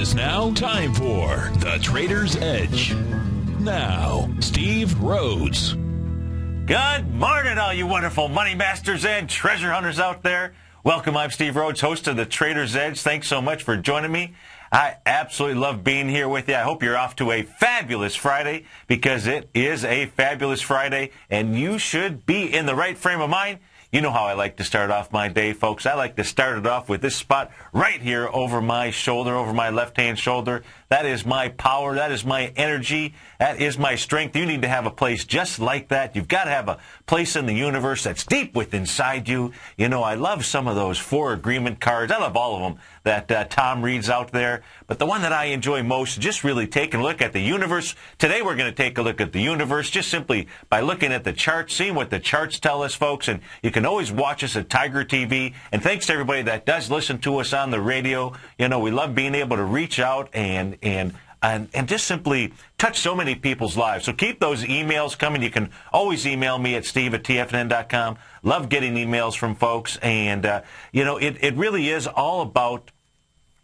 is now time for the Trader's Edge. Now, Steve Rhodes. Good morning, all you wonderful money masters and treasure hunters out there. Welcome, I'm Steve Rhodes, host of the Trader's Edge. Thanks so much for joining me. I absolutely love being here with you. I hope you're off to a fabulous Friday, because it is a fabulous Friday, and you should be in the right frame of mind. You know how I like to start off my day, folks. I like to start it off with this spot right here over my shoulder, over my left-hand shoulder. That is my power. That is my energy. That is my strength. You need to have a place just like that. You've got to have a place in the universe that's deep within inside you. You know, I love some of those 4 agreement cards. I love all of them that Tom reads out there. But the one that I enjoy most is just really taking a look at the universe. Today we're going to take a look at the universe just simply by looking at the charts, seeing what the charts tell us, folks. And you can always watch us at TigerTV. And thanks to everybody that does listen to us on the radio. You know, we love being able to reach out and just simply touch so many people's lives. So keep those emails coming. You can always email me at steve@tfnn.com. Love getting emails from folks. And, you know, it really is all about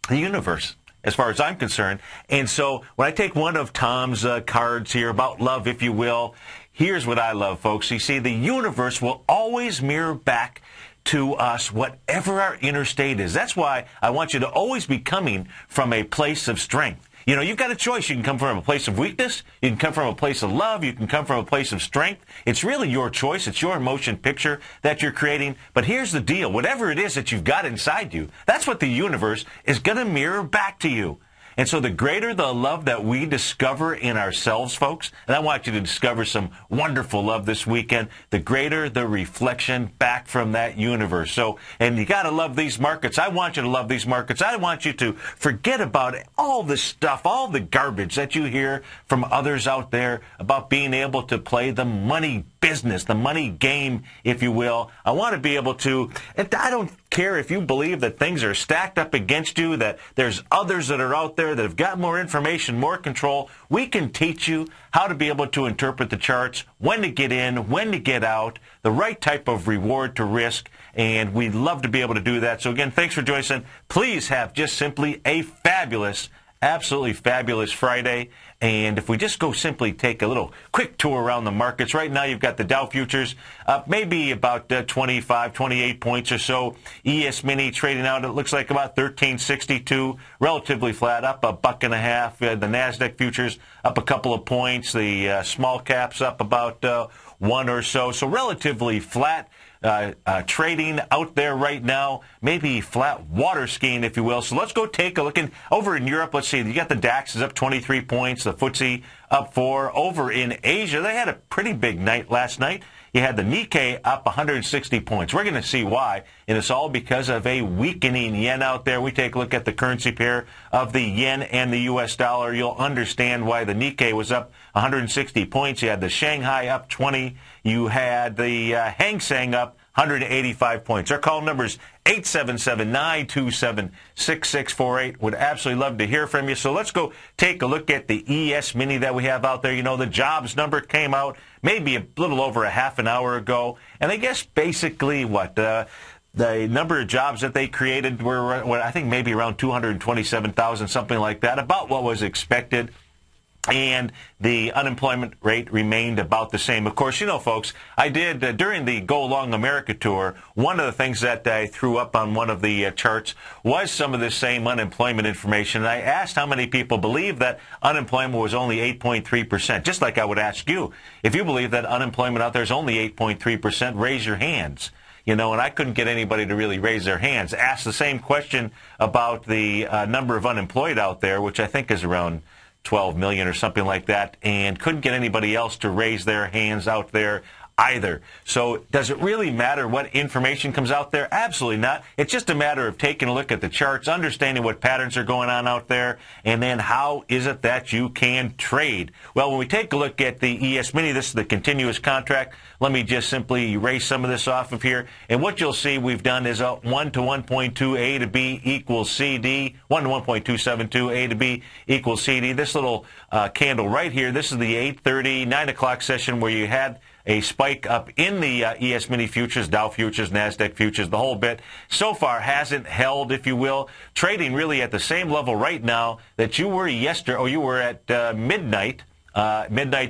the universe, as far as I'm concerned. And so when I take one of Tom's cards here about love, if you will, here's what I love, folks. You see, the universe will always mirror back to us whatever our inner state is. That's why I want you to always be coming from a place of strength. You know, you've got a choice. You can come from a place of weakness. You can come from a place of love. You can come from a place of strength. It's really your choice. It's your emotion picture that you're creating. But here's the deal. Whatever it is that you've got inside you, that's what the universe is going to mirror back to you. And so the greater the love that we discover in ourselves, folks, and I want you to discover some wonderful love this weekend, the greater the reflection back from that universe. So, and you got to love these markets. I want you to love these markets. I want you to forget about all the stuff, all the garbage that you hear from others out there about being able to play the money business, the money game, if you will. I want to be able to, and I don't care if you believe that things are stacked up against you, that there's others that are out there that have got more information, more control. We can teach you how to be able to interpret the charts, when to get in, when to get out, the right type of reward to risk, and we'd love to be able to do that. So again, thanks for joining us. Please have just simply a fabulous, absolutely fabulous Friday. And if we just go simply take a little quick tour around the markets, right now you've got the Dow futures up maybe about 25, 28 points or so. ES Mini trading out, it looks like about 1362, relatively flat, up $1.50. The NASDAQ futures up a couple of points. The small caps up about 1 or so. So relatively flat. Trading out there right now, maybe flat water skiing, if you will. So let's go take a look. Over in Europe, let's see, you got the DAX is up 23 points, the FTSE up 4. Over in Asia, they had a pretty big night last night. You had the Nikkei up 160 points. We're going to see why, and it's all because of a weakening yen out there. We take a look at the currency pair of the yen and the U.S. dollar. You'll understand why the Nikkei was up 160 points. You had the Shanghai up 20. You had the Hang Seng up 185 points. Our call number is 877-927-6648. Would absolutely love to hear from you. So let's go take a look at the ES Mini that we have out there. You know, the jobs number came out maybe a little over a half an hour ago. And I guess basically what the number of jobs that they created were, I think, maybe around 227,000, something like that, about what was expected. And the unemployment rate remained about the same. Of course, you know, folks, I did, during the Go Along America tour, one of the things that I threw up on one of the charts was some of the same unemployment information. And I asked how many people believe that unemployment was only 8.3%, just like I would ask you. If you believe that unemployment out there is only 8.3%, raise your hands. You know, and I couldn't get anybody to really raise their hands. Ask the same question about the number of unemployed out there, which I think is around 12 million or something like that, and couldn't get anybody else to raise their hands out there either. So does it really matter what information comes out there? Absolutely not. It's just a matter of taking a look at the charts, understanding what patterns are going on out there, and then how is it that you can trade. Well, when we take a look at the ES Mini, this is the continuous contract. Let me just simply erase some of this off of here. And what you'll see we've done is a 1 to 1.2 A to B equals CD, 1 to 1.272 A to B equals CD. This little candle right here, this is the 8:30, 9 o'clock session where you had a spike up in the ES Mini futures, Dow futures, NASDAQ futures, the whole bit. So far hasn't held, if you will, trading really at the same level right now that you were yesterday, or you were at midnight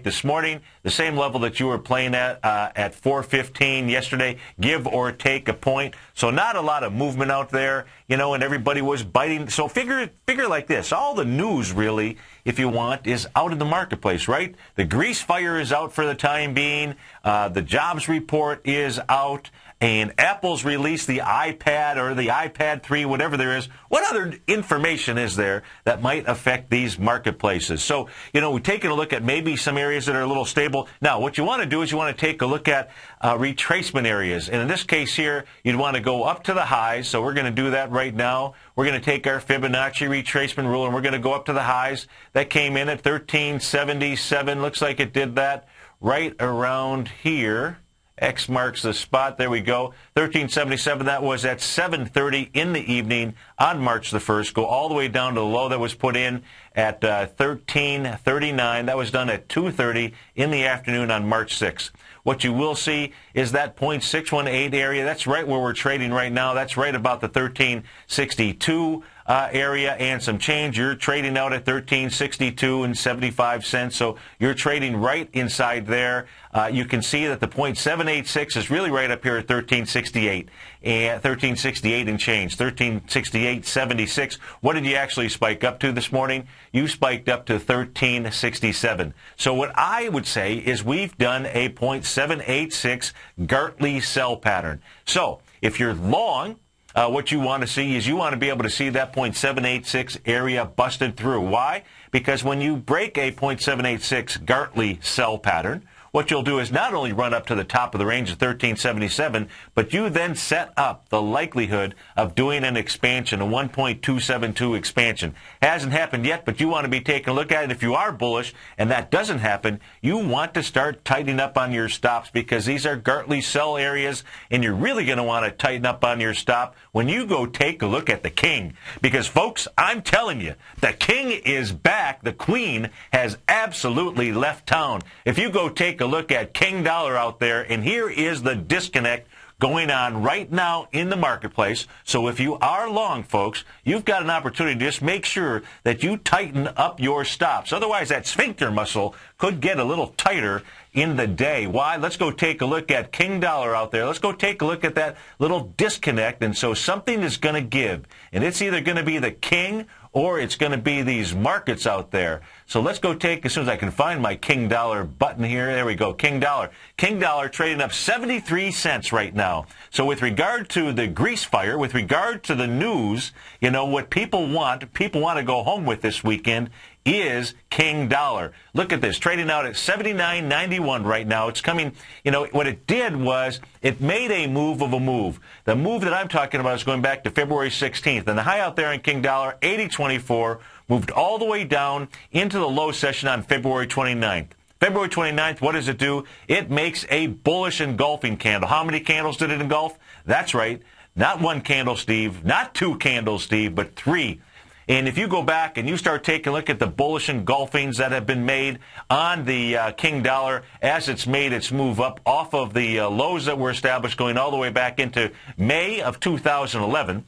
this morning, the same level that you were playing at 4:15 yesterday, give or take a point. So not a lot of movement out there, and everybody was biting. So figure like this. All the news really, if you want, is out in the marketplace, right? The grease fire is out for the time being. The jobs report is out. And Apple's released the iPad or the iPad 3, whatever there is. What other information is there that might affect these marketplaces? So, we're taking a look at maybe some areas that are a little stable. Now, what you want to do is you want to take a look at retracement areas. And in this case here, you'd want to go up to the highs. So we're going to do that right now. We're going to take our Fibonacci retracement rule, and we're going to go up to the highs. That came in at 1377. Looks like it did that right around here. X marks the spot. There we go. 1377. That was at 7:30 in the evening on March the 1st. Go all the way down to the low that was put in at 1339. That was done at 2:30 in the afternoon on March 6th. What you will see is that 0.618 area. That's right where we're trading right now. That's right about the 1362 area and some change. You're trading out at 1362 and 75 cents. So you're trading right inside there. You can see that the 0.786 is really right up here at 1368 and 1368 and change. 1368.76. What did you actually spike up to this morning? You spiked up to 1367. So what I would say is we've done a 0.786 Gartley sell pattern. So if you're long, what you want to see is you want to be able to see that 0.786 area busted through. Why? Because when you break a 0.786 Gartley sell pattern, what you'll do is not only run up to the top of the range of 1377, but you then set up the likelihood of doing an expansion, a 1.272 expansion. Hasn't happened yet, but you want to be taking a look at it. If you are bullish and that doesn't happen, you want to start tightening up on your stops because these are Gartley sell areas, and you're really going to want to tighten up on your stop when you go take a look at the king. Because, folks, I'm telling you, the king is back. The queen has absolutely left town. If you go take a look at King Dollar out there, and here is the disconnect going on right now in the marketplace. So if you are long, folks, you've got an opportunity to just make sure that you tighten up your stops. Otherwise, that sphincter muscle could get a little tighter in the day. Why? Let's go take a look at King Dollar out there. Let's go take a look at that little disconnect. And so something is going to give. And it's either going to be the king or it's going to be these markets out there. So let's go take, as soon as I can find my King Dollar button here, there we go, King Dollar. King Dollar trading up 73 cents right now. So with regard to the grease fire, with regard to the news, what people want to go home with this weekend is King Dollar. Look at this, trading out at 79.91 right now. It's coming, what it did was it made a move of a move. The move that I'm talking about is going back to February 16th. And the high out there in King Dollar, 80.24, moved all the way down into the low session on February 29th. February 29th, what does it do? It makes a bullish engulfing candle. How many candles did it engulf? That's right. Not one candle, Steve. Not two candles, Steve, but three. And if you go back and you start taking a look at the bullish engulfings that have been made on the King Dollar as it's made its move up off of the lows that were established going all the way back into May of 2011,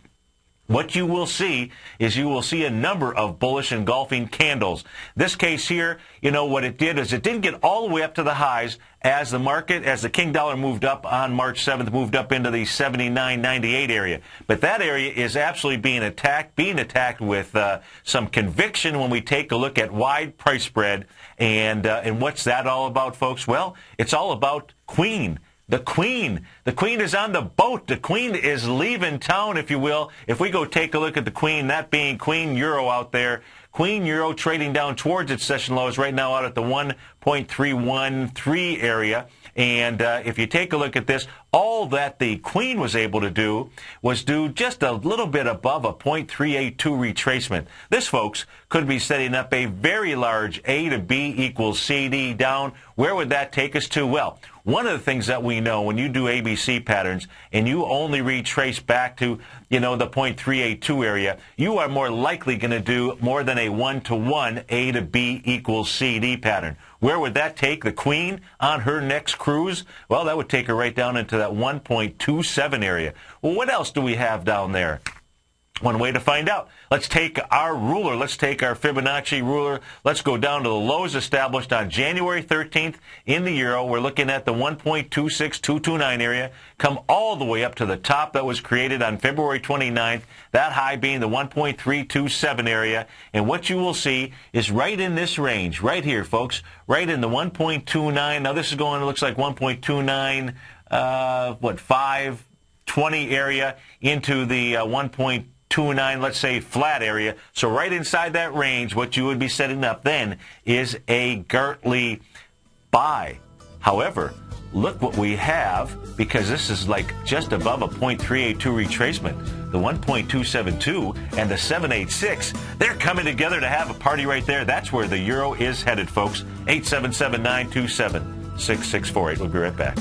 what you will see is you will see a number of bullish engulfing candles. This case here, what it did is it didn't get all the way up to the highs as the market, as the King Dollar moved up on March 7th, moved up into the 79.98 area. But that area is absolutely being attacked with some conviction when we take a look at wide price spread. And what's that all about, folks? Well, it's all about Queen. The Queen. The Queen is on the boat. The Queen is leaving town, if you will. If we go take a look at the Queen, that being Queen Euro out there, Queen Euro trading down towards its session lows right now out at the 1.313 area. And if you take a look at this, all that the Queen was able to do was do just a little bit above a 0.382 retracement. This, folks, could be setting up a very large A to B equals CD down. Where would that take us to? Well, one of the things that we know when you do ABC patterns and you only retrace back to, the 0.382 area, you are more likely going to do more than a 1-to-1 A to B equals CD pattern. Where would that take the queen on her next cruise? Well, that would take her right down into that 1.27 area. Well, what else do we have down there? One way to find out. Let's take our ruler. Let's take our Fibonacci ruler. Let's go down to the lows established on January 13th in the euro. We're looking at the 1.26229 area. Come all the way up to the top that was created on February 29th, that high being the 1.327 area. And what you will see is right in this range, right here, folks, right in the 1.29. Now, this is going, it looks like 1.29, 520 area into the 1.29, let's say, flat area. So right inside that range, what you would be setting up then is a Gartley buy. However, look what we have, because this is like just above a 0.382 retracement. The 1.272 and the 786, they're coming together to have a party right there. That's where the euro is headed, folks. 877-927-6648. We'll be right back.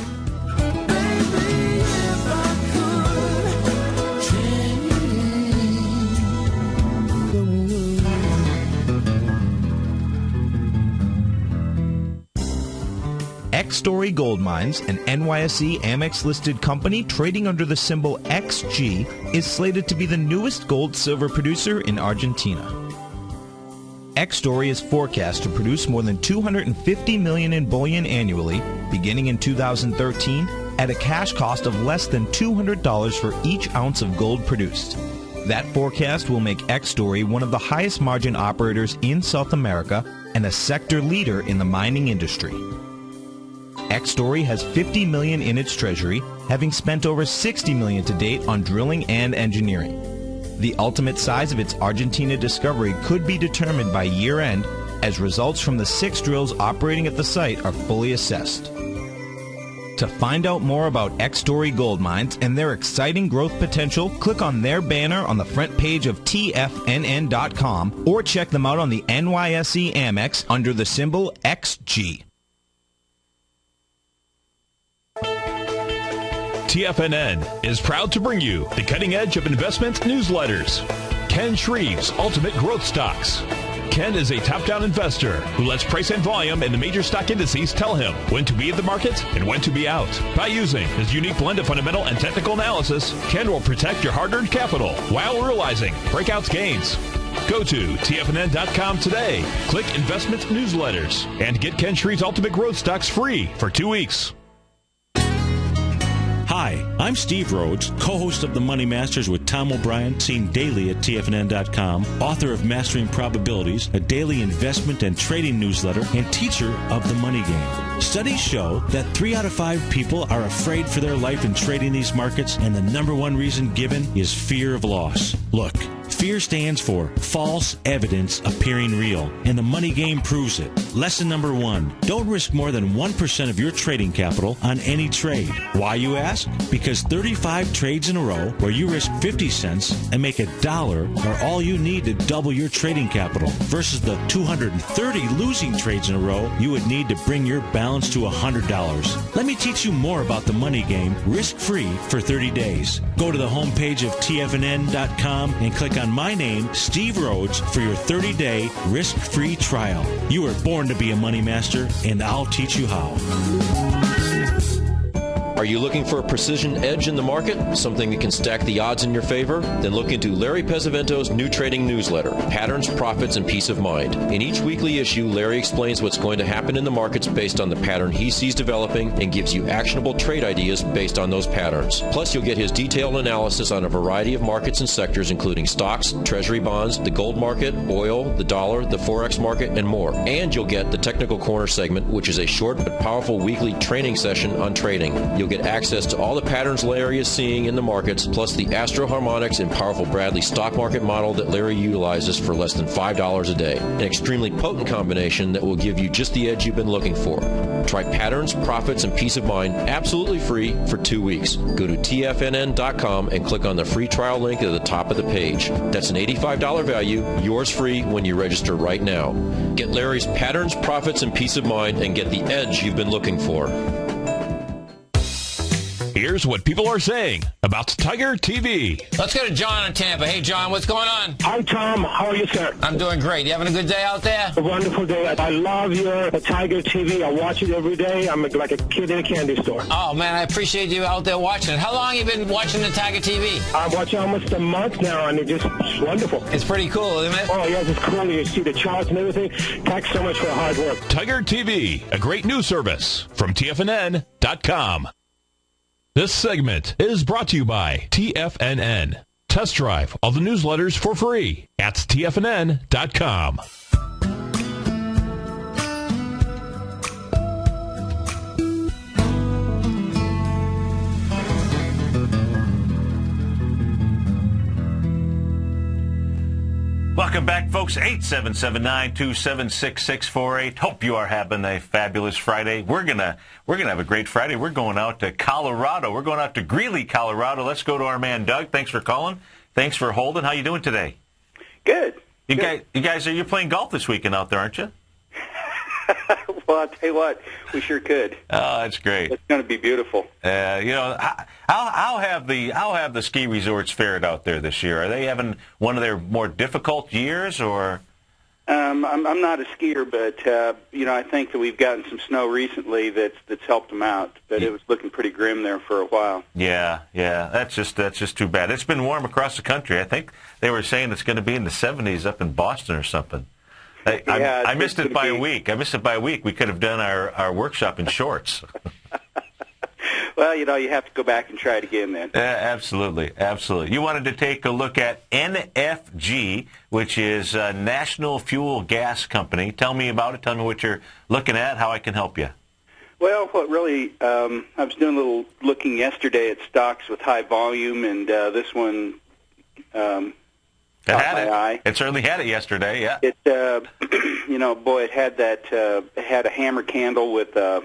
X-Story Gold Mines, an NYSE Amex-listed company trading under the symbol XG, is slated to be the newest gold-silver producer in Argentina. X-Story is forecast to produce more than $250 million in bullion annually, beginning in 2013, at a cash cost of less than $200 for each ounce of gold produced. That forecast will make X-Story one of the highest margin operators in South America and a sector leader in the mining industry. X-Story has $50 million in its treasury, having spent over $60 million to date on drilling and engineering. The ultimate size of its Argentina discovery could be determined by year-end, as results from the 6 drills operating at the site are fully assessed. To find out more about X-Story Gold Mines and their exciting growth potential, click on their banner on the front page of TFNN.com or check them out on the NYSE Amex under the symbol XG. TFNN is proud to bring you the cutting edge of investment newsletters. Ken Shreve's Ultimate Growth Stocks. Ken is a top-down investor who lets price and volume in the major stock indices tell him when to be in the market and when to be out. By using his unique blend of fundamental and technical analysis, Ken will protect your hard-earned capital while realizing breakout gains. Go to TFNN.com today, click Investment Newsletters, and get Ken Shreve's Ultimate Growth Stocks free for 2 weeks. Hi, I'm Steve Rhodes, co-host of The Money Masters with Tom O'Brien, seen daily at TFNN.com, author of Mastering Probabilities, a daily investment and trading newsletter, and teacher of the money game. Studies show that 3 out of 5 people are afraid for their life in trading these markets, and the number one reason given is fear of loss. Look, fear stands for false evidence appearing real, and the money game proves it. Lesson number 1, don't risk more than 1% of your trading capital on any trade. Why, you ask? Because 35 trades in a row where you risk 50 cents and make $1 are all you need to double your trading capital, versus the 230 losing trades in a row you would need to bring your balance to $100. Let me teach you more about the money game risk-free for 30 days. Go to the homepage of TFNN.com and click on my name, Steve Rhodes, for your 30-day risk-free trial. You were born to be a money master, and I'll teach you how. Are you looking for a precision edge in the market? Something that can stack the odds in your favor? Then look into Larry Pesavento's new trading newsletter, Patterns, Profits, and Peace of Mind. In each weekly issue, Larry explains what's going to happen in the markets based on the pattern he sees developing and gives you actionable trade ideas based on those patterns. Plus, you'll get his detailed analysis on a variety of markets and sectors, including stocks, treasury bonds, the gold market, oil, the dollar, the forex market, and more. And you'll get the Technical Corner segment, which is a short but powerful weekly training session on trading. You'll get access to all the patterns Larry is seeing in the markets, plus the Astro Harmonics and powerful Bradley stock market model that Larry utilizes for less than $5 a day. An extremely potent combination that will give you just the edge you've been looking for. Try Patterns, Profits, and Peace of Mind absolutely free for 2 weeks. Go to TFNN.com and click on the free trial link at the top of the page. That's an $85 value, yours free when you register right now. Get Larry's Patterns, Profits, and Peace of Mind and get the edge you've been looking for. Here's what people are saying about Tiger TV. Let's go to John in Tampa. Hey, John, what's going on? Hi, Tom. How are you, sir? I'm doing great. You having a good day out there? A wonderful day. I love your Tiger TV. I watch it every day. I'm like a kid in a candy store. Oh, man, I appreciate you out there watching it. How long have you been watching the Tiger TV? I'm watching almost a month now, and it's wonderful. It's pretty cool, isn't it? Oh, yes, it's cool. You see the charts and everything. Thanks so much for the hard work. Tiger TV, a great news service from TFNN.com. This segment is brought to you by TFNN. Test drive all the newsletters for free at TFNN.com. Welcome back, folks. 877-927-6648. Hope you are having a fabulous Friday. We're gonna have a great Friday. We're going out to Colorado. We're going out to Greeley, Colorado. Let's go to our man Doug. Thanks for calling. Thanks for holding. How you doing today? Good. You guys, you're playing golf this weekend out there, aren't you? Well, I'll tell you what, we sure could. Oh, that's great. It's going to be beautiful. How have the ski resorts fared out there this year? Are they having one of their more difficult years, or? I'm not a skier, but I think that we've gotten some snow recently that's helped them out. But it was looking pretty grim there for a while. Yeah. That's just too bad. It's been warm across the country. I think they were saying it's going to be in the 70s up in Boston or something. I missed it by a week. We could have done our workshop in shorts. Well, you have to go back and try it again then. Absolutely. You wanted to take a look at NFG, which is National Fuel Gas Company. Tell me about it. Tell me what you're looking at, how I can help you. Well, what really, I was doing a little looking yesterday at stocks with high volume, and this one It certainly had it yesterday, yeah. It, it had that, it had a hammer candle with a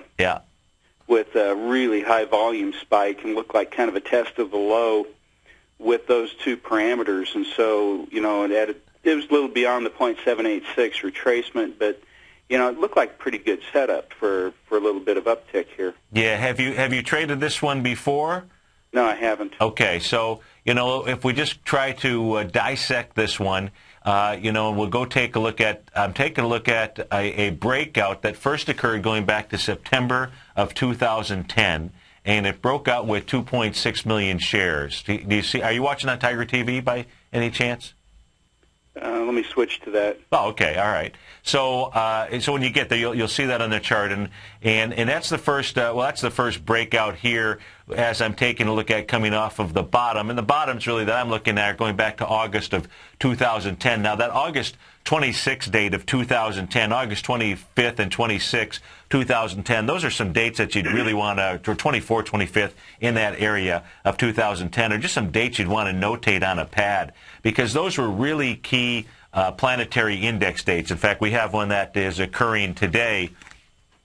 really high volume spike and looked like kind of a test of the low with those two parameters. And so, it was a little beyond the 0.786 retracement, but, it looked like a pretty good setup for a little bit of uptick here. Yeah, have you traded this one before? No, I haven't. Okay, so, if we just try to dissect this one, we'll go take a look at, I'm taking a look at a breakout that first occurred going back to September of 2010, and it broke out with 2.6 million shares. Do you see, are you watching on Tiger TV by any chance? Let me switch to that. Oh, okay, all right. So, when you get there, you'll see that on the chart, and that's the first. That's the first breakout here. As I'm taking a look at coming off of the bottom, and the bottoms really that I'm looking at going back to August of 2010. Now that August 26th date of 2010, August 25th and 26th, 2010. Those are some dates that you'd really want to, or 24th, 25th in that area of 2010, or just some dates you'd want to notate on a pad because those were really key planetary index dates. In fact, we have one that is occurring today.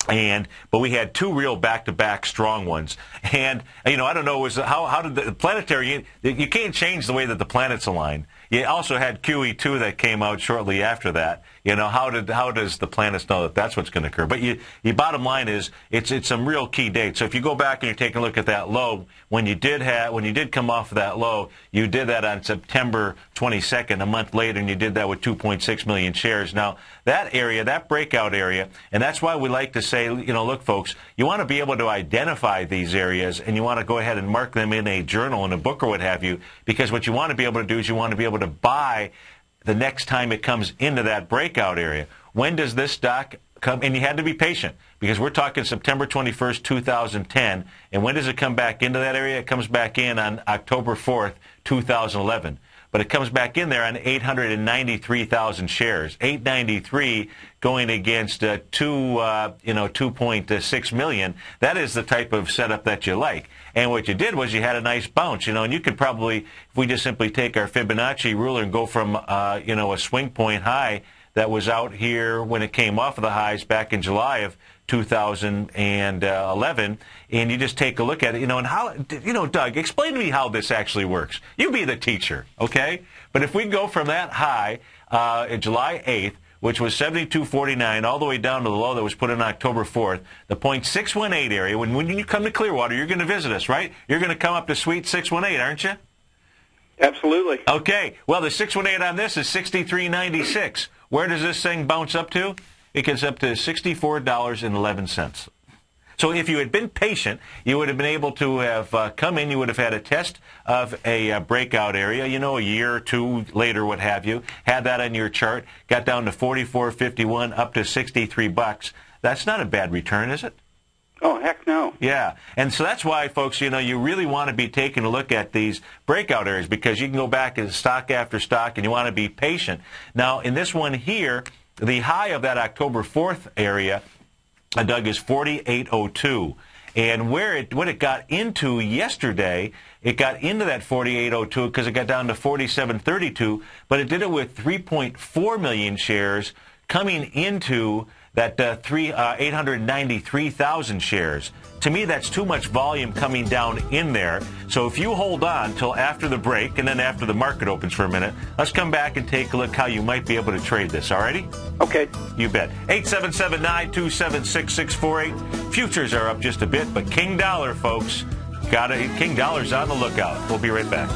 But we had two real back-to-back strong ones. And, I don't know, how did the planetary, you can't change the way that the planets align. You also had QE2 that came out shortly after that. How does the planets know that that's what's going to occur? But your bottom line is it's some real key dates. So if you go back and you're taking a look at that low, when you did come off of that low, you did that on September 22nd, a month later, and you did that with 2.6 million shares. Now, that area, that breakout area, and that's why we like to say, look, folks, you want to be able to identify these areas, and you want to go ahead and mark them in a journal, in a book, or what have you, because what you want to be able to do is you want to be able to buy the next time it comes into that breakout area. When does this stock come? And you had to be patient because we're talking September 21st, 2010. And when does it come back into that area? It comes back in on October 4th, 2011. But it comes back in there on 893,000 shares. 893 going against 2.6 million. That is the type of setup that you like. And what you did was you had a nice bounce, and you could probably, if we just simply take our Fibonacci ruler and go from, a swing point high that was out here when it came off of the highs back in July of 2011, and you just take a look at it, and how, Doug, explain to me how this actually works. You be the teacher, okay? But if we go from that high, July 8th, which was 72.49, all the way down to the low that was put in October 4th. The 0.618 area, when you come to Clearwater, you're going to visit us, right? You're going to come up to Suite 618, aren't you? Absolutely. Okay. Well, the 618 on this is 63.96. Where does this thing bounce up to? It gets up to $64.11. So if you had been patient, you would have been able to have come in. You would have had a test of a breakout area, a year or two later, what have you. Had that on your chart. Got down to $44.51, up to $63. That's not a bad return, is it? Oh, heck no. Yeah. And so that's why, folks, you really want to be taking a look at these breakout areas, because you can go back to stock after stock, and you want to be patient. Now, in this one here, the high of that October 4th area, Doug, is 48.02. And what it got into yesterday, it got into that 48.02 because it got down to 47.32, but it did it with 3.4 million shares coming into that 893,000 shares. To me, that's too much volume coming down in there. So if you hold on till after the break and then after the market opens for a minute, let's come back and take a look how you might be able to trade this. All righty? Okay. You bet. 877-927-6648. Futures are up just a bit, but King Dollar, folks, King Dollar's on the lookout. We'll be right back.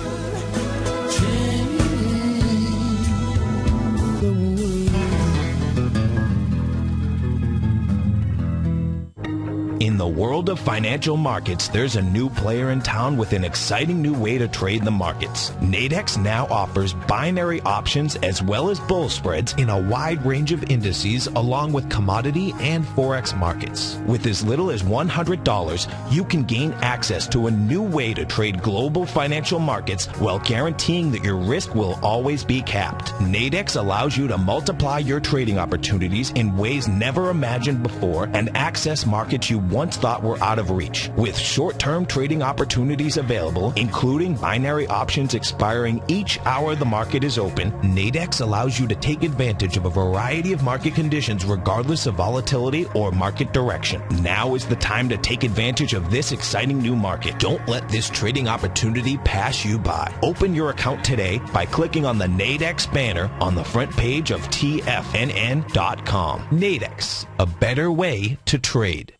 In the world of financial markets, there's a new player in town with an exciting new way to trade the markets. Nadex now offers binary options as well as bull spreads in a wide range of indices, along with commodity and forex markets. With as little as $100, you can gain access to a new way to trade global financial markets while guaranteeing that your risk will always be capped. Nadex allows you to multiply your trading opportunities in ways never imagined before and access markets you once thought were out of reach. With short-term trading opportunities available, including binary options expiring each hour the market is open, Nadex allows you to take advantage of a variety of market conditions regardless of volatility or market direction. Now is the time to take advantage of this exciting new market. Don't let this trading opportunity pass you by. Open your account today by clicking on the Nadex banner on the front page of TFNN.com. Nadex, a better way to trade.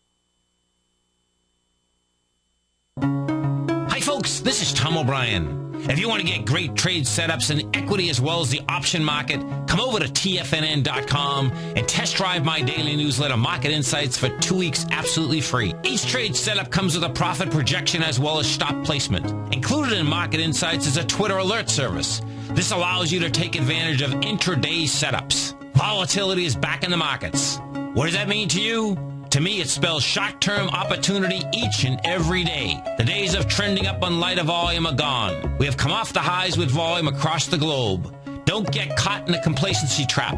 Hi folks, this is Tom O'Brien. If you want to get great trade setups in equity as well as the option market, come over to TFNN.com and test drive my daily newsletter, Market Insights, for 2 weeks absolutely free. Each trade setup comes with a profit projection as well as stop placement. Included in Market Insights is a Twitter alert service. This allows you to take advantage of intraday setups. Volatility is back in the markets. What does that mean to you? To me, it spells short-term opportunity each and every day. The days of trending up on lighter volume are gone. We have come off the highs with volume across the globe. Don't get caught in a complacency trap.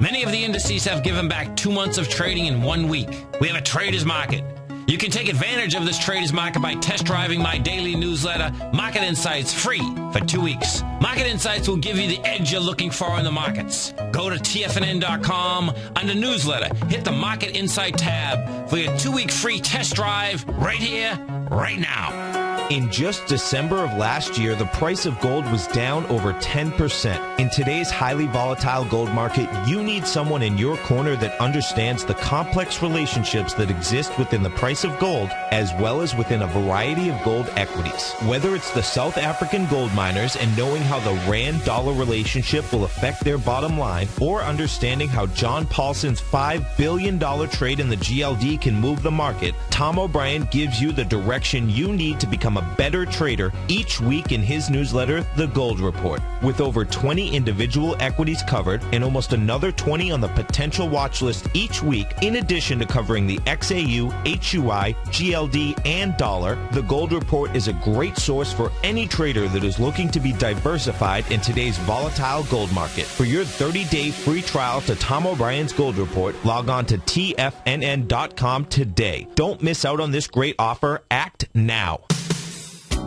Many of the indices have given back 2 months of trading in 1 week. We have a trader's market. You can take advantage of this trader's market by test driving my daily newsletter, Market Insights, free for 2 weeks. Market Insights will give you the edge you're looking for in the markets. Go to TFNN.com, under newsletter, hit the Market Insight tab for your 2-week free test drive right here, right now. In just December of last year, the price of gold was down over 10%. In today's highly volatile gold market, you need someone in your corner that understands the complex relationships that exist within the price of gold, as well as within a variety of gold equities. Whether it's the South African gold miners and knowing how the Rand-dollar relationship will affect their bottom line, or understanding how John Paulson's $5 billion trade in the GLD can move the market, Tom O'Brien gives you the direction you need to become a better trader each week in his newsletter, The Gold Report. With over 20 individual equities covered and almost another 20 on the potential watch list each week, in addition to covering the XAU, HUI, GLD, and dollar, The Gold Report is a great source for any trader that is looking to be diversified in today's volatile gold market. For your 30-day free trial to Tom O'Brien's Gold Report, log on to TFNN.com today. Don't miss out on this great offer. Act now.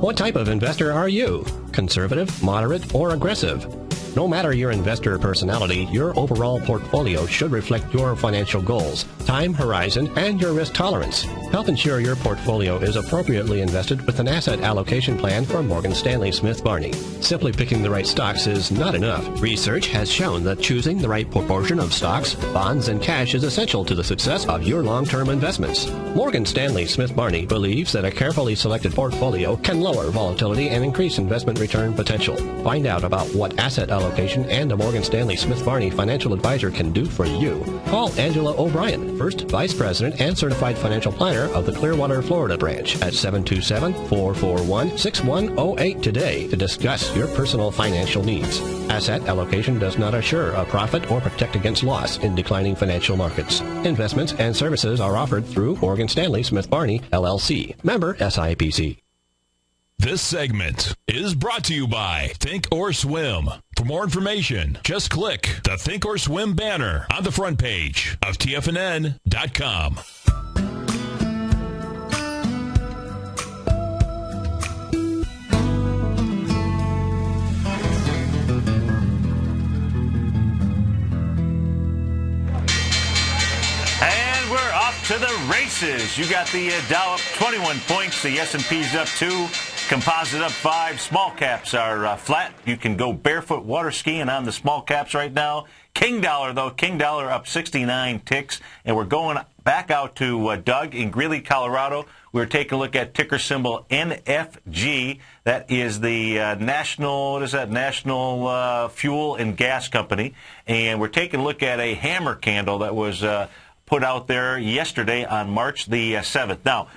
What type of investor are you? Conservative, moderate, or aggressive? No matter your investor personality, your overall portfolio should reflect your financial goals, time horizon, and your risk tolerance. Help ensure your portfolio is appropriately invested with an asset allocation plan from Morgan Stanley Smith Barney. Simply picking the right stocks is not enough. Research has shown that choosing the right proportion of stocks, bonds, and cash is essential to the success of your long-term investments. Morgan Stanley Smith Barney believes that a carefully selected portfolio can lower volatility and increase investment return potential. Find out about what asset allocation and a Morgan Stanley Smith Barney financial advisor can do for you. Call Angela O'Brien, First Vice President and Certified Financial Planner of the Clearwater, Florida branch at 727-441-6108 today to discuss your personal financial needs. Asset allocation does not assure a profit or protect against loss in declining financial markets. Investments and services are offered through Morgan Stanley Smith Barney, LLC. Member SIPC. This segment is brought to you by Think or Swim. For more information, just click the Think or Swim banner on the front page of TFNN.com. To the races. You got the Dow up 21 points. The S&P's up 2. Composite up 5. Small caps are flat. You can go barefoot water skiing on the small caps right now. King Dollar, though. King Dollar up 69 ticks. And we're going back out to Doug in Greeley, Colorado. We're taking a look at ticker symbol NFG. That is the National Fuel and Gas Company. And we're taking a look at a hammer candle that was put out there yesterday on March the 7th. Now,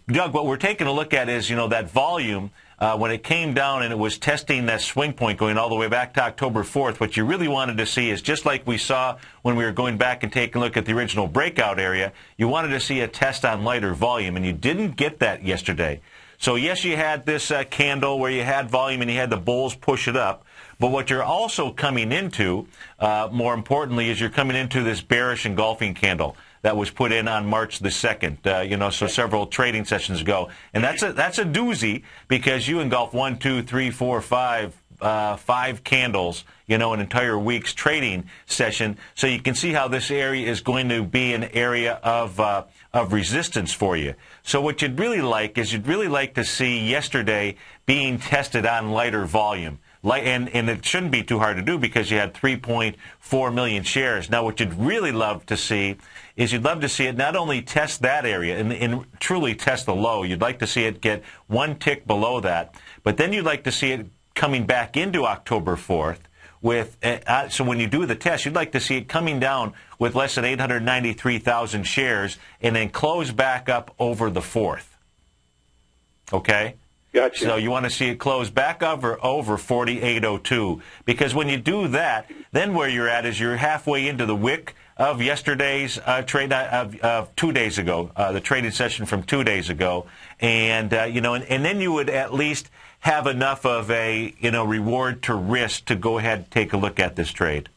Doug, what we're taking a look at is, that volume, when it came down and it was testing that swing point going all the way back to October 4th, what you really wanted to see is just like we saw when we were going back and taking a look at the original breakout area, you wanted to see a test on lighter volume, and you didn't get that yesterday. So, yes, you had this candle where you had volume and you had the bulls push it up. But what you're also coming into, more importantly, is you're coming into this bearish engulfing candle that was put in on March the 2nd, so several trading sessions ago. And that's a doozy because you engulf 1, 2, 3, 4, 5, 5 candles, an entire week's trading session. So you can see how this area is going to be an area of resistance for you. So what you'd really like to see yesterday being tested on lighter volume. And it shouldn't be too hard to do because you had 3.4 million shares. Now, what you'd really love to see is you'd love to see it not only test that area and truly test the low. You'd like to see it get one tick below that. But then you'd like to see it coming back into October 4th. So when you do the test, you'd like to see it coming down with less than 893,000 shares and then close back up over the 4th. Okay? Gotcha. So you want to see it close back over 4802 because when you do that, then where you're at is you're halfway into the wick of yesterday's trade of 2 days ago, the trading session from 2 days ago, and and then you would at least have enough of a reward to risk to go ahead and take a look at this trade.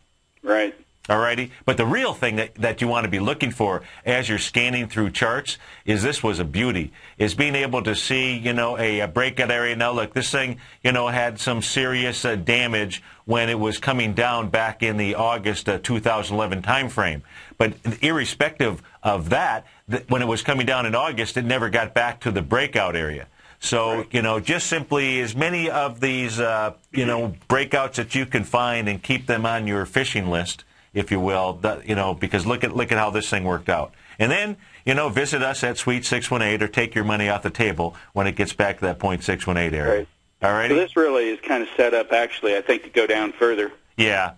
Right. All righty. But the real thing that you want to be looking for as you're scanning through charts is this was a beauty, is being able to see, a breakout area. Now, look, this thing, had some serious damage when it was coming down back in the August 2011 time frame. But irrespective of that, when it was coming down in August, it never got back to the breakout area. So, just simply as many of these, breakouts that you can find and keep them on your fishing list, if you will, because look at how this thing worked out. And then, visit us at Suite 618 or take your money off the table when it gets back to that 0.618 area. Right. All right. So this really is kind of set up, actually, I think, to go down further. Yeah.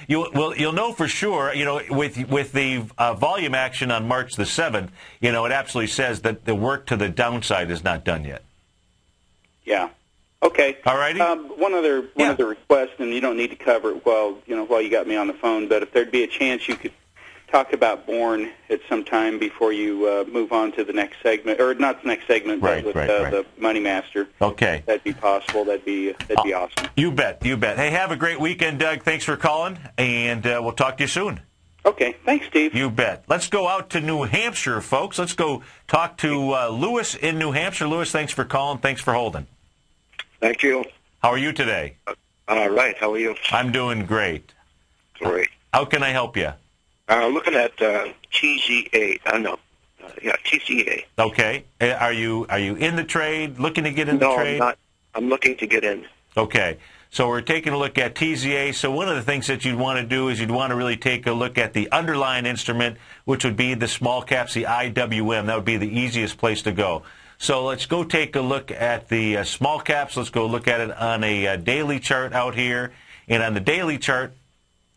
You'll know for sure, with the volume action on March the 7th, it absolutely says that the work to the downside is not done yet. Yeah. Okay. All righty. One other request, and you don't need to cover it while you got me on the phone, but if there'd be a chance you could talk about Bourne at some time before you move on to the next segment, or not the next segment, but with the Money Master. Okay. That'd be possible. That'd be awesome. You bet. Hey, have a great weekend, Doug. Thanks for calling, and we'll talk to you soon. Okay. Thanks, Steve. You bet. Let's go out to New Hampshire, folks. Let's go talk to Lewis in New Hampshire. Lewis, thanks for calling. Thanks for holding. Thank you. How are you today? All right. How are you? I'm doing great. Great. How can I help you? Looking at TGA. TCA. Okay. Are you in the trade, looking to get in the trade? No, I'm not. I'm looking to get in. Okay. So we're taking a look at TZA. So one of the things that you'd want to do is you'd want to really take a look at the underlying instrument, which would be the small caps, the IWM. That would be the easiest place to go. So let's go take a look at the small caps. Let's go look at it on a daily chart out here. And on the daily chart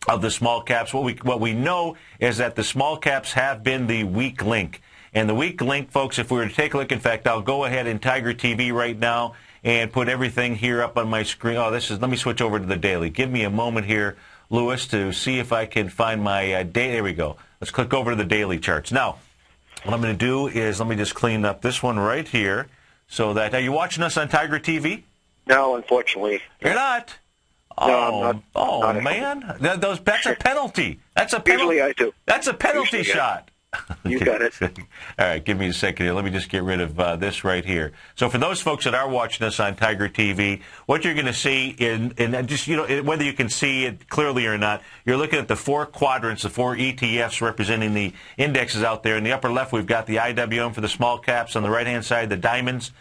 of the small caps, what we know is that the small caps have been the weak link. And the weak link, folks, if we were to take a look, in fact, I'll go ahead in TigerTV right now and put everything here up on my screen. Let me switch over to the daily. Give me a moment here, Lewis, to see if I can find my day. There we go. Let's click over to the daily charts. Now, what I'm going to do is let me just clean up this one right here so that, are you watching us on TigerTV? No, unfortunately. You're not? No, I'm not. Oh, man. That's a penalty. That's a penalty. Usually I do. That's a penalty Usually, shot. You got it. All right, give me a second here. Let me just get rid of this right here. So for those folks that are watching us on Tiger TV, what you're going to see in just, whether you can see it clearly or not, you're looking at the four quadrants, the four ETFs representing the indexes out there. In the upper left, we've got the IWM for the small caps. On the right-hand side, the diamonds.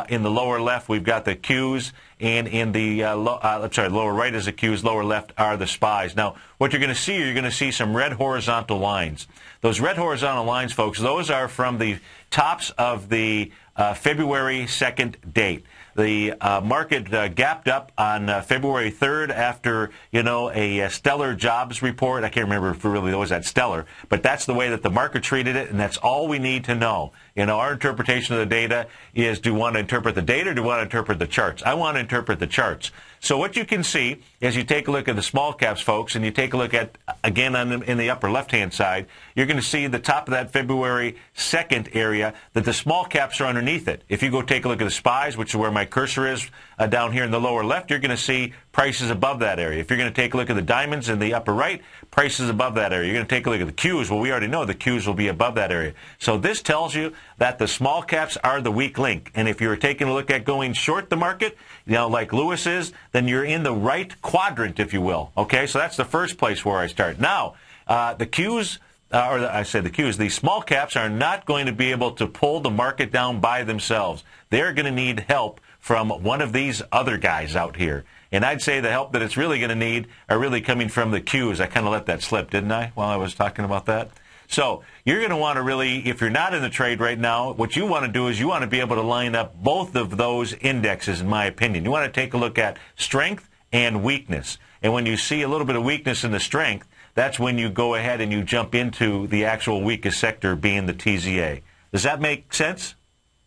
In the lower left, we've got the Qs, and in the lower right is the Qs, lower left are the SPYs. Now, what you're going to see some red horizontal lines. Those red horizontal lines, folks, those are from the tops of the February 2nd date. The market gapped up on February 3rd after, a stellar jobs report. I can't remember if it really was that stellar, but that's the way that the market treated it, and that's all we need to know. Our interpretation of the data is, do you want to interpret the data or do you want to interpret the charts? I want to interpret the charts. So what you can see as you take a look at the small caps, folks, and you take a look at, again, in the upper left-hand side, you're going to see the top of that February 2nd area that the small caps are underneath it. If you go take a look at the SPYs, which is where my cursor is down here in the lower left, you're going to see prices above that area. If you're going to take a look at the diamonds in the upper right, prices above that area. You're going to take a look at the Qs. Well, we already know the Qs will be above that area. So this tells you that the small caps are the weak link. And if you're taking a look at going short the market, like Lewis is, then you're in the right quadrant, if you will. Okay, so that's the first place where I start. Now, the Qs, the small caps are not going to be able to pull the market down by themselves. They're going to need help from one of these other guys out here. And I'd say the help that it's really going to need are really coming from the Qs. I kind of let that slip, didn't I, while I was talking about that? So you're going to want to really, if you're not in the trade right now, what you want to do is you want to be able to line up both of those indexes, in my opinion. You want to take a look at strength and weakness. And when you see a little bit of weakness in the strength, that's when you go ahead and you jump into the actual weakest sector, being the TZA. Does that make sense?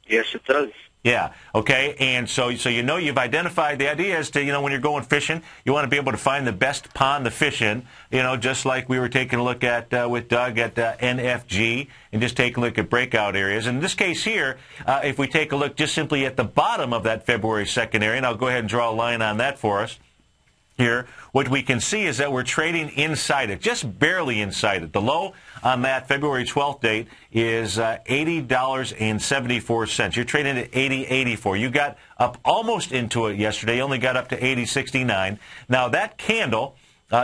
Yes, it does. Yeah, okay, and so you've identified, the idea is to, when you're going fishing, you want to be able to find the best pond to fish in, just like we were taking a look at with Doug at NFG, and just take a look at breakout areas. In this case here, if we take a look just simply at the bottom of that February 2nd area, and I'll go ahead and draw a line on that for us here, what we can see is that we're trading inside it, just barely inside it. The low on that February 12th date is $80.74. You're trading at $80.84. You got up almost into it yesterday. You only got up to $80.69. Now, that candle,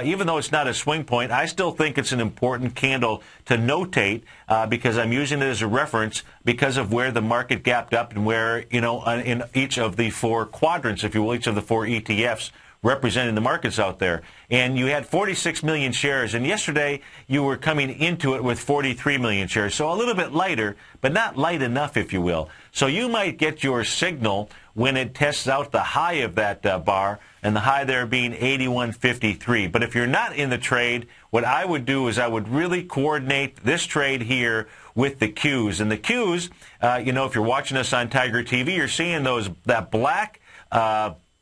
even though it's not a swing point, I still think it's an important candle to notate because I'm using it as a reference because of where the market gapped up and where, in each of the four quadrants, if you will, each of the four ETFs representing the markets out there. And you had 46 million shares, and yesterday you were coming into it with 43 million shares. So a little bit lighter, but not light enough, if you will. So you might get your signal when it tests out the high of that bar, and the high there being 81.53. But if you're not in the trade, what I would do is I would really coordinate this trade here with the Qs. And the Qs, if you're watching us on Tiger TV, you're seeing that black,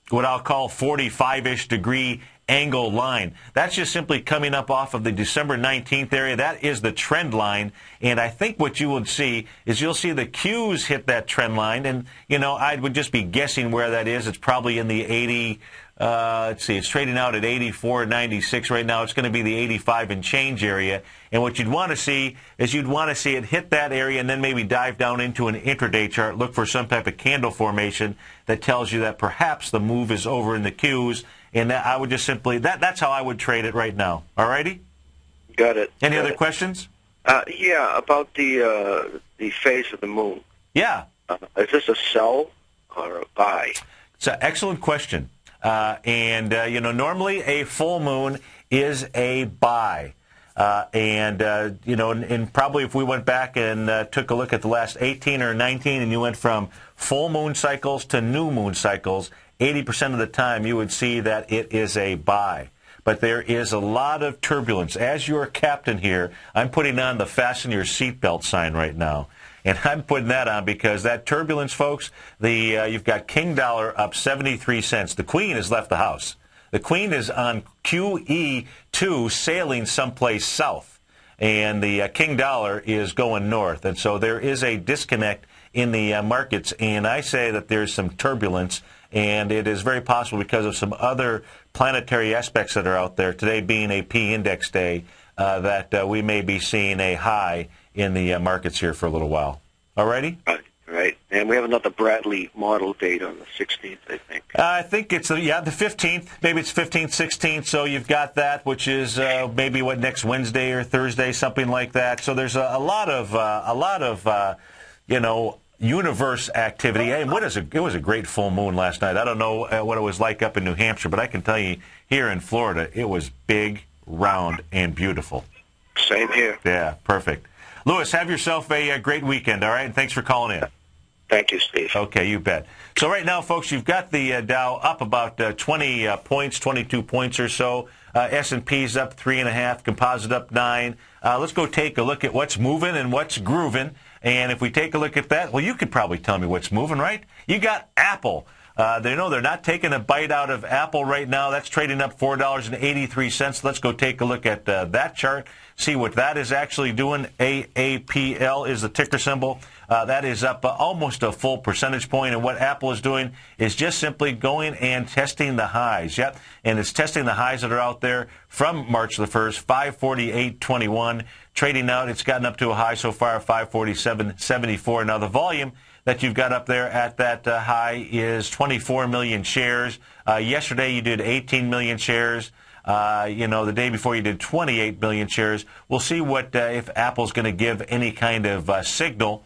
what I'll call 45-ish degree angle line. That's just simply coming up off of the December 19th area. That is the trend line. And I think what you would see is you'll see the Qs hit that trend line. And, I would just be guessing where that is. It's probably in the 80, it's trading out at 84.96 right now. It's going to be the 85 and change area. And what you'd want to see is you'd want to see it hit that area and then maybe dive down into an intraday chart, look for some type of candle formation that tells you that perhaps the move is over in the Qs. And I would just simply, that's how I would trade it right now. All righty? Got it. Any other questions? Yeah, about the the phase of the moon. Yeah. Is this a sell or a buy? It's an excellent question. Normally a full moon is a buy. And probably if we went back and took a look at the last 18 or 19 and you went from full moon cycles to new moon cycles, 80% of the time you would see that it is a buy. But there is a lot of turbulence. As your captain here, I'm putting on the fasten your seatbelt sign right now. And I'm putting that on because that turbulence, folks, you've got King Dollar up 73 cents. The Queen has left the house. The Queen is on QE2 sailing someplace south, and the King Dollar is going north. And so there is a disconnect in the markets, and I say that there's some turbulence, and it is very possible because of some other planetary aspects that are out there, today being a P-index day, that we may be seeing a high in the markets here for a little while. All righty? Right. And we have another Bradley model date on the 16th, I think. I think it's the 15th. Maybe it's 15th, 16th. So you've got that, which is maybe next Wednesday or Thursday, something like that. So there's a lot of universe activity. Hey, it was a great full moon last night. I don't know what it was like up in New Hampshire, but I can tell you here in Florida, it was big, round, and beautiful. Same here. Yeah, perfect. Lewis, have yourself a great weekend, all right? And thanks for calling in. Thank you, Steve. Okay, you bet. So right now, folks, you've got the Dow up about 20 points, 22 points or so. S&P's up 3.5, Composite up 9. Let's go take a look at what's moving and what's grooving. And if we take a look at that, well, you could probably tell me what's moving, right? You got Apple. They're not taking a bite out of Apple right now. That's trading up $4.83. Let's go take a look at that chart, see what that is actually doing. AAPL is the ticker symbol. That is up almost a full percentage point. And what Apple is doing is just simply going and testing the highs. Yep, and it's testing the highs that are out there from March the 1st, 548.21. Trading out, it's gotten up to a high so far of 547.74. Now the volume that you've got up there at that high is 24 million shares. Yesterday you did 18 million shares. The day before you did 28 million shares. We'll see what if Apple's going to give any kind of signal.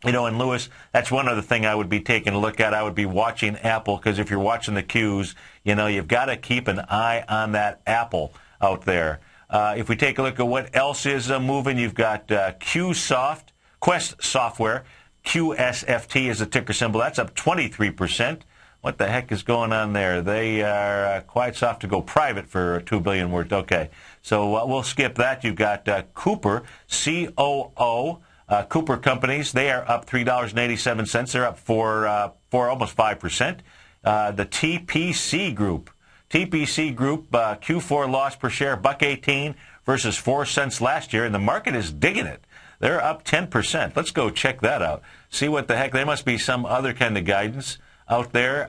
And Lewis, that's one other thing I would be taking a look at. I would be watching Apple, because if you're watching the Qs, you've got to keep an eye on that Apple out there. If we take a look at what else is moving, you've got Quest Software. QSFT is the ticker symbol. That's up 23%. What the heck is going on there? They are quite soft to go private for $2 billion worth. Okay, so we'll skip that. You've got Cooper, COO, Cooper Companies. They are up $3.87. They're up for almost 5%. The TPC Group. TPC Group, Q4 loss per share, $1.18 versus 4 cents last year, and the market is digging it. They're up 10%. Let's go check that out. See what the heck. There must be some other kind of guidance out there.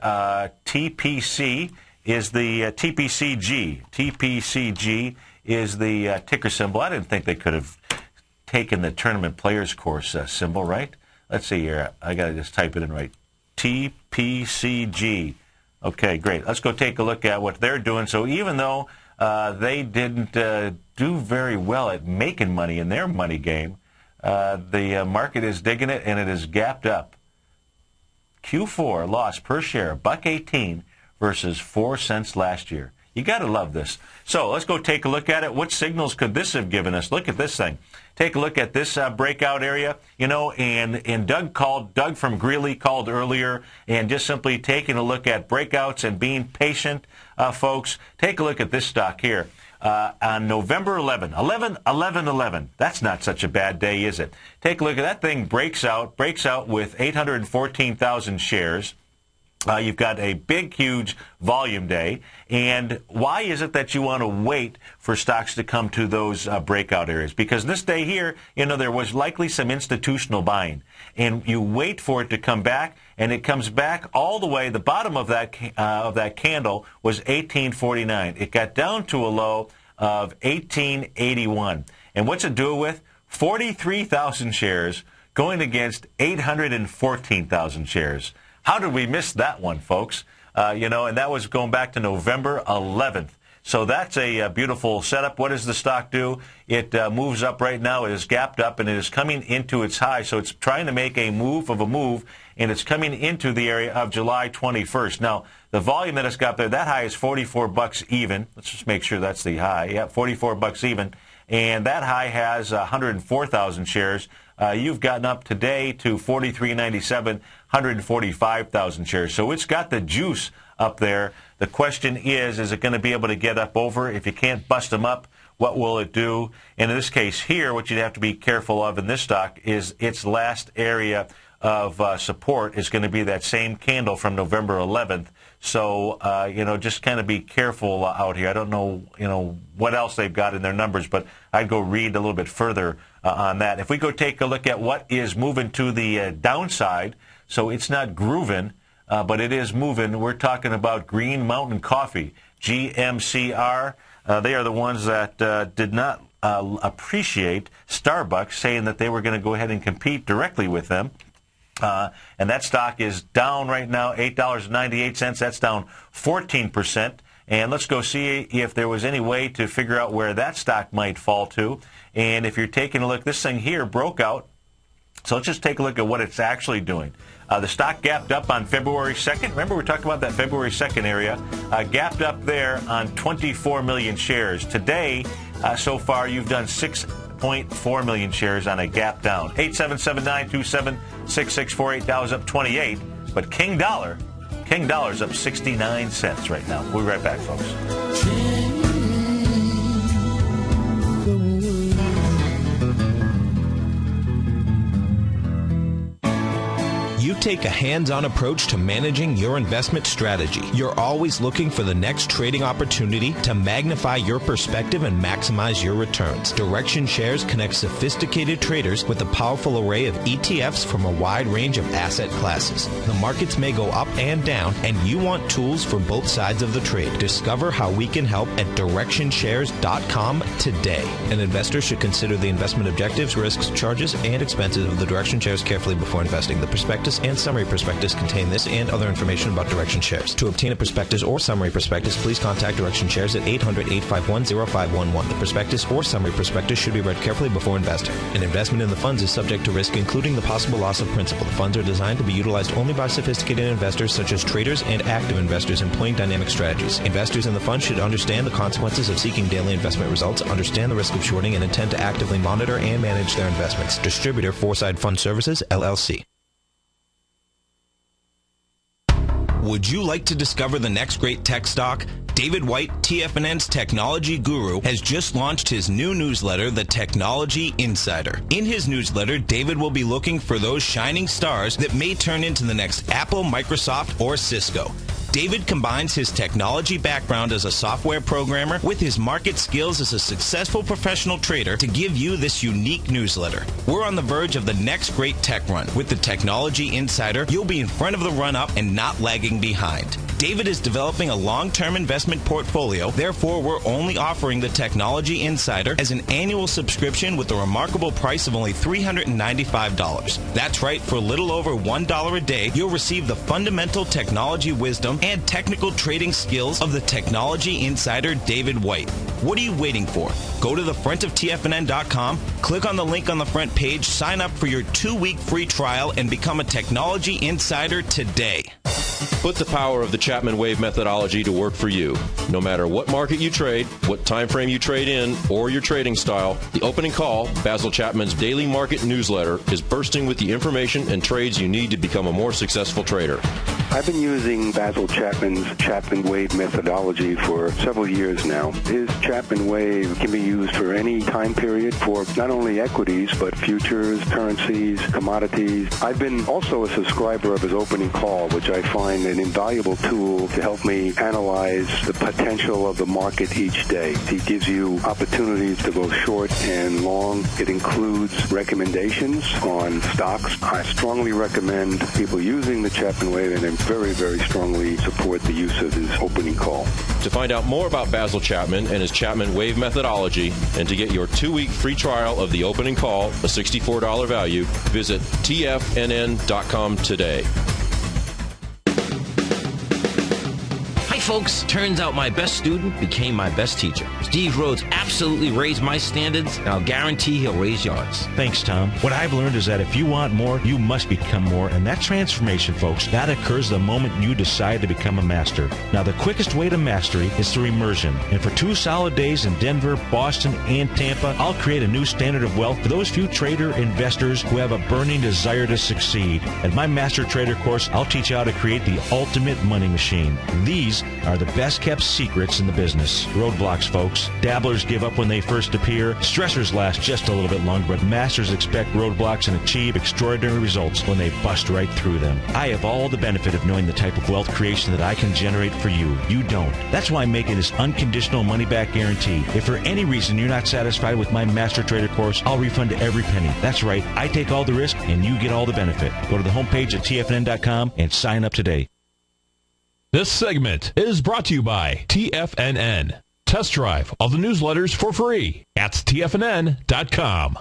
TPC is the TPCG. TPCG is the ticker symbol. I didn't think they could have taken the tournament players course symbol, right? Let's see here. I got to just type it in right. TPCG. Okay, great. Let's go take a look at what they're doing. So even though they didn't do very well at making money in their money game, the market is digging it, and it is gapped up. Q4 loss per share, $1.18 versus 4 cents last year. You got to love this. So let's go take a look at it. What signals could this have given us? Look at this thing. Take a look at this breakout area, and Doug from Greeley called earlier, and just simply taking a look at breakouts and being patient, folks. Take a look at this stock here. On November 11, that's not such a bad day, is it? Take a look at that thing. Breaks out with 814,000 shares. You've got a big, huge volume day. And why is it that you want to wait for stocks to come to those breakout areas? Because this day here, there was likely some institutional buying. And you wait for it to come back, and it comes back all the way. The bottom of that candle was 1849. It got down to a low of 1881. And what's it do with? 43,000 shares going against 814,000 shares. How did we miss that one, folks? And that was going back to November 11th. So that's a beautiful setup. What does the stock do? It moves up right now. It is gapped up, and it is coming into its high. So it's trying to make a move of a move, and it's coming into the area of July 21st. Now, the volume that it's got there, that high is 44 bucks even. Let's just make sure that's the high. Yeah, 44 bucks even. And that high has 104,000 shares. You've gotten up today to 43.97, 145,000 shares. So it's got the juice up there. The question is it going to be able to get up over? If you can't bust them up, what will it do? And in this case here, what you'd have to be careful of in this stock is its last area of support is going to be that same candle from November 11th. So, just kind of be careful out here. I don't know, what else they've got in their numbers, but I'd go read a little bit further on that. If we go take a look at what is moving to the downside, so it's not grooving, but it is moving. We're talking about Green Mountain Coffee, GMCR. They are the ones that did not appreciate Starbucks, saying that they were going to go ahead and compete directly with them. And that stock is down right now, $8.98. That's down 14%. And let's go see if there was any way to figure out where that stock might fall to. And if you're taking a look, this thing here broke out. So let's just take a look at what it's actually doing. The stock gapped up on February 2nd. Remember, we talked about that February 2nd area. Gapped up there on 24 million shares. Today, so far, you've done 6.4 million shares on a gap down. 877-927-6648. Dow's up 28. But King Dollar's up 69 cents right now. We'll be right back, folks. You take a hands-on approach to managing your investment strategy. You're always looking for the next trading opportunity to magnify your perspective and maximize your returns. Direction Shares connects sophisticated traders with a powerful array of ETFs from a wide range of asset classes. The markets may go up and down, and you want tools for both sides of the trade. Discover how we can help at DirectionShares.com today. An investor should consider the investment objectives, risks, charges, and expenses of the Direction Shares carefully before investing. The prospectus and summary prospectus contain this and other information about Direction Shares. To obtain a prospectus or summary prospectus, please contact Direction Shares at 800-851-0511. The prospectus or summary prospectus should be read carefully before investing. An investment in the funds is subject to risk, including the possible loss of principal. The funds are designed to be utilized only by sophisticated investors such as traders and active investors employing dynamic strategies. Investors in the fund should understand the consequences of seeking daily investment results, understand the risk of shorting, and intend to actively monitor and manage their investments. Distributor, Foreside Fund Services, LLC. Would you like to discover the next great tech stock? David White, TFNN's technology guru, has just launched his new newsletter, The Technology Insider. In his newsletter, David will be looking for those shining stars that may turn into the next Apple, Microsoft, or Cisco. David combines his technology background as a software programmer with his market skills as a successful professional trader to give you this unique newsletter. We're on the verge of the next great tech run. With the Technology Insider, you'll be in front of the run-up and not lagging behind. David is developing a long-term investment portfolio. Therefore, we're only offering the Technology Insider as an annual subscription with a remarkable price of only $395. That's right, for a little over $1 a day, you'll receive the fundamental technology wisdom and technical trading skills of the Technology Insider David White. What are you waiting for? Go to the front of TFNN.com, click on the link on the front page, sign up for your 2-week free trial, and become a Technology Insider today. Put the power of the Chapman Wave methodology to work for you. No matter what market you trade, what time frame you trade in, or your trading style, the Opening Call, Basil Chapman's daily market newsletter, is bursting with the information and trades you need to become a more successful trader. I've been using Basil Chapman's Chapman Wave methodology for several years now. His Chapman Wave can be used for any time period for not only equities, but futures, currencies, commodities. I've been also a subscriber of his Opening Call, which I find an invaluable tool to help me analyze the potential of the market each day. He gives you opportunities to go short and long. It includes recommendations on stocks. I strongly recommend people using the Chapman Wave, and I very, very strongly support the use of his Opening Call. To find out more about Basil Chapman and his Chapman Wave methodology, and to get your 2-week free trial of the Opening Call, a $64 value, visit TFNN.com today. folks, turns out my best student became my best teacher. Steve Rhodes absolutely raised my standards, and I'll guarantee he'll raise yours. Thanks, Tom. What I've learned is that if you want more, you must become more. And that transformation, folks, that occurs the moment you decide to become a master. Now, the quickest way to mastery is through immersion. And for 2 solid days in Denver, Boston, and Tampa, I'll create a new standard of wealth for those few trader investors who have a burning desire to succeed. At my Master Trader course, I'll teach you how to create the ultimate money machine. These are the best kept secrets in the business. Roadblocks, folks. Dabblers give up when they first appear. Stressors last just a little bit longer, but masters expect roadblocks and achieve extraordinary results when they bust right through them. I have all the benefit of knowing the type of wealth creation that I can generate for you. You don't. That's why I'm making this unconditional money-back guarantee. If for any reason you're not satisfied with my Master Trader course, I'll refund every penny. That's right. I take all the risk, and you get all the benefit. Go to the homepage at tfnn.com and sign up today. This segment is brought to you by TFNN. Test drive all the newsletters for free at tfnn.com.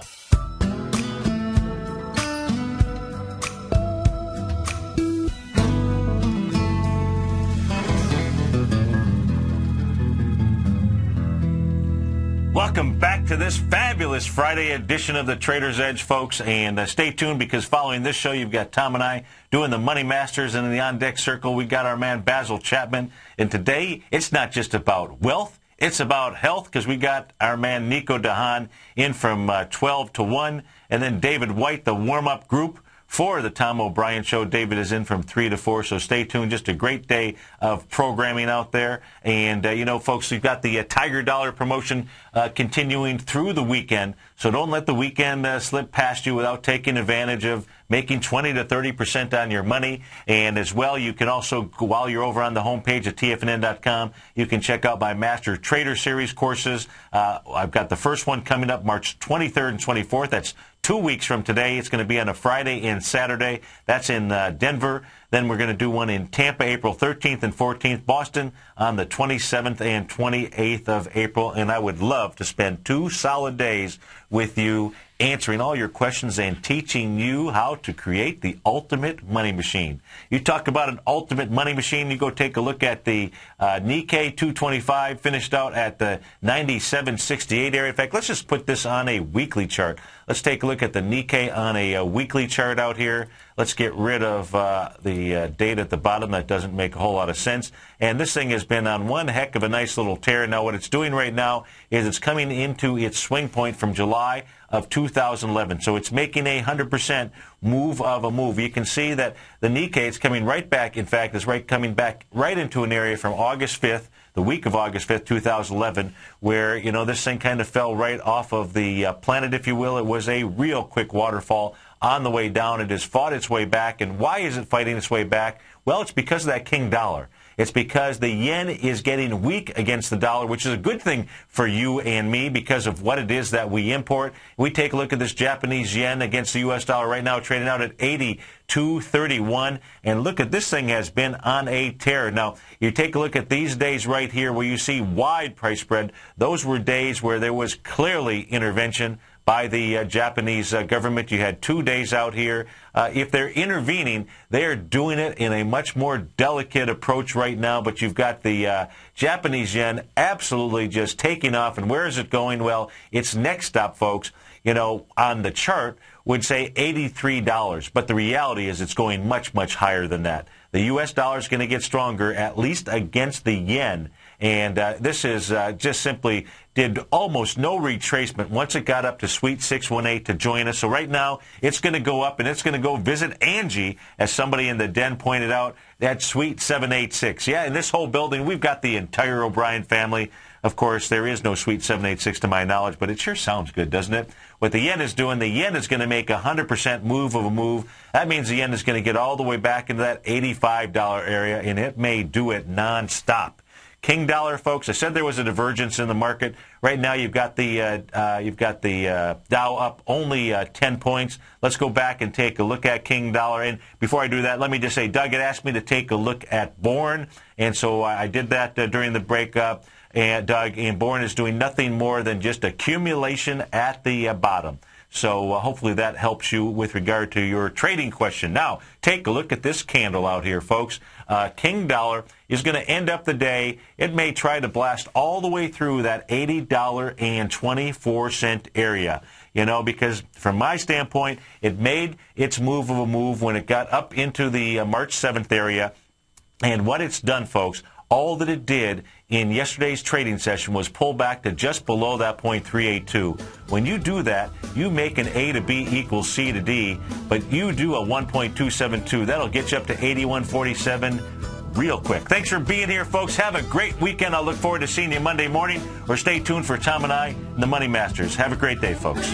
Welcome back to this fabulous Friday edition of the Trader's Edge, folks. And stay tuned, because following this show, you've got Tom and I doing the Money Masters, and in the on-deck circle, we've got our man Basil Chapman. And today, it's not just about wealth, it's about health, because we got our man Nico DeHaan in from 12 to 1, and then David White, the warm-up group for the Tom O'Brien Show. David is in from 3 to 4, so stay tuned. Just a great day of programming out there. And, folks, we've got the Tiger Dollar promotion continuing through the weekend, so don't let the weekend slip past you without taking advantage of making 20 to 30% on your money. And as well, you can also, while you're over on the homepage at tfnn.com, you can check out my Master Trader Series courses. I've got the first one coming up March 23rd and 24th. That's 2 weeks from today. It's going to be on a Friday and Saturday. That's in Denver. Then we're going to do one in Tampa, April 13th and 14th, Boston on the 27th and 28th of April. And I would love to spend 2 solid days with you answering all your questions and teaching you how to create the ultimate money machine. You talk about an ultimate money machine, you go take a look at the Nikkei 225, finished out at the 97.68 area. In fact, let's just put this on a weekly chart. Let's take a look at the Nikkei on a weekly chart out here. Let's get rid of the date at the bottom. That doesn't make a whole lot of sense. And this thing has been on one heck of a nice little tear. Now, what it's doing right now is it's coming into its swing point from July of 2011. So it's making a 100% move of a move. You can see that the Nikkei is coming right back. In fact, it's coming back right into an area from August 5th, the week of August 5th, 2011, where, this thing kind of fell right off of the planet, if you will. It was a real quick waterfall on the way down. It has fought its way back. And why is it fighting its way back? Well, it's because of that king dollar. It's because the yen is getting weak against the dollar, which is a good thing for you and me because of what it is that we import. We take a look at this Japanese yen against the U.S. dollar right now, trading out at 82.31. And look at this thing has been on a tear. Now, you take a look at these days right here where you see wide price spread. Those were days where there was clearly intervention by the Japanese government. You had 2 days out here. If they're intervening, they are doing it in a much more delicate approach right now. But you've got the Japanese yen absolutely just taking off. And where is it going? Well, its next stop, folks, on the chart would say $83. But the reality is it's going much, much higher than that. The U.S. dollar is going to get stronger, at least against the yen. And this is just simply did almost no retracement once it got up to Suite 618 to join us. So right now, it's going to go up, and it's going to go visit Angie, as somebody in the den pointed out, at Suite 786. Yeah, in this whole building, we've got the entire O'Brien family. Of course, there is no Suite 786 to my knowledge, but it sure sounds good, doesn't it? What the yen is doing, the yen is going to make a 100% move of a move. That means the yen is going to get all the way back into that $85 area, and it may do it nonstop. King dollar, folks. I said there was a divergence in the market. Right now, you've got the Dow up only 10 points. Let's go back and take a look at King dollar. And before I do that, let me just say, Doug had asked me to take a look at Bourne, and so I did that during the breakup. and Doug, and Bourne is doing nothing more than just accumulation at the bottom. So hopefully that helps you with regard to your trading question. Now, take a look at this candle out here, folks. King Dollar is going to end up the day. It may try to blast all the way through that $80.24 area. You know, because from my standpoint, it made its move of a move when it got up into the March 7th area. And what it's done, folks, all that it did in yesterday's trading session was pull back to just below that 0.382. When you do that, you make an A to B equals C to D, but you do a 1.272. That'll get you up to 81.47 real quick. Thanks for being here, folks. Have a great weekend. I'll look forward to seeing you Monday morning, or stay tuned for Tom and I and the Money Masters. Have a great day, folks.